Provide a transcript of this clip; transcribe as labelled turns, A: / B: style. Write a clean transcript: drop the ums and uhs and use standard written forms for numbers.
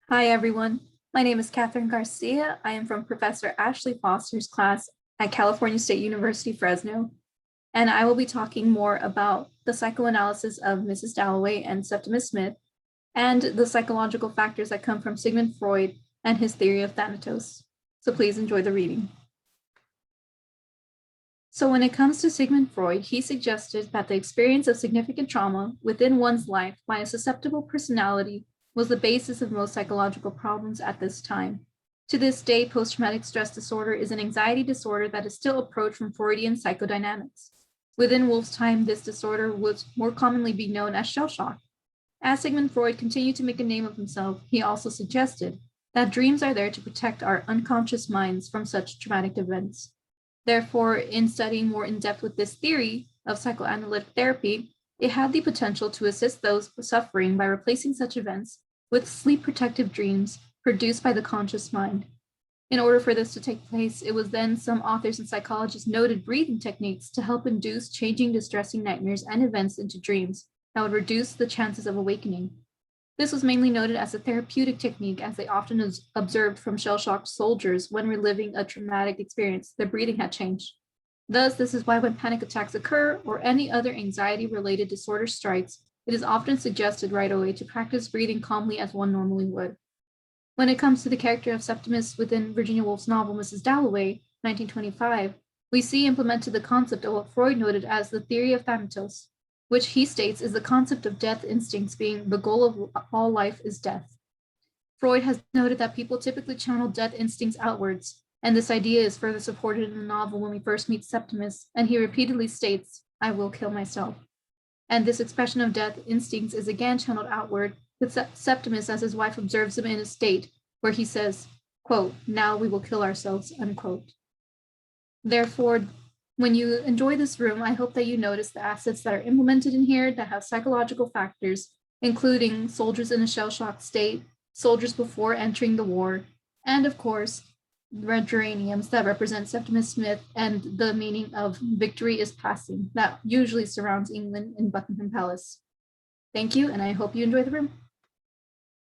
A: Hi, everyone. My name is Catherine Garcia. I am from Professor Ashley Foster's class at California State University, Fresno, and I will be talking more about the psychoanalysis of Mrs. Dalloway and Septimus Smith and the psychological factors that come from Sigmund Freud and his theory of Thanatos. So please enjoy the reading. So when it comes to Sigmund Freud, he suggested that the experience of significant trauma within one's life by a susceptible personality was the basis of most psychological problems at this time. To this day, post-traumatic stress disorder is an anxiety disorder that is still approached from Freudian psychodynamics. Within Wolff's time, this disorder would more commonly be known as shell shock. As Sigmund Freud continued to make a name of himself, he also suggested that dreams are there to protect our unconscious minds from such traumatic events. Therefore, in studying more in depth with this theory of psychoanalytic therapy, it had the potential to assist those suffering by replacing such events with sleep protective dreams produced by the conscious mind. In order for this to take place, it was then some authors and psychologists noted breathing techniques to help induce changing distressing nightmares and events into dreams that would reduce the chances of awakening. This was mainly noted as a therapeutic technique, as they often observed from shell-shocked soldiers when reliving a traumatic experience, their breathing had changed. Thus, this is why when panic attacks occur or any other anxiety-related disorder strikes, it is often suggested right away to practice breathing calmly as one normally would. When it comes to the character of Septimus within Virginia Woolf's novel Mrs. Dalloway, 1925, we see implemented the concept of what Freud noted as the theory of Thanatos, which he states is the concept of death instincts being the goal of all life is death. Freud has noted that people typically channel death instincts outwards, and this idea is further supported in the novel when we first meet Septimus, and he repeatedly states, "I will kill myself." And this expression of death instincts is again channeled outward, with Septimus as his wife observes him in a state where he says, quote, "Now we will kill ourselves," unquote. Therefore, when you enjoy this room, I hope that you notice the assets that are implemented in here that have psychological factors, including soldiers in a shell-shocked state, soldiers before entering the war, and of course, red geraniums that represent Septimus Smith and the meaning of victory is passing that usually surrounds England in Buckingham Palace. Thank you, and I hope you enjoy the room.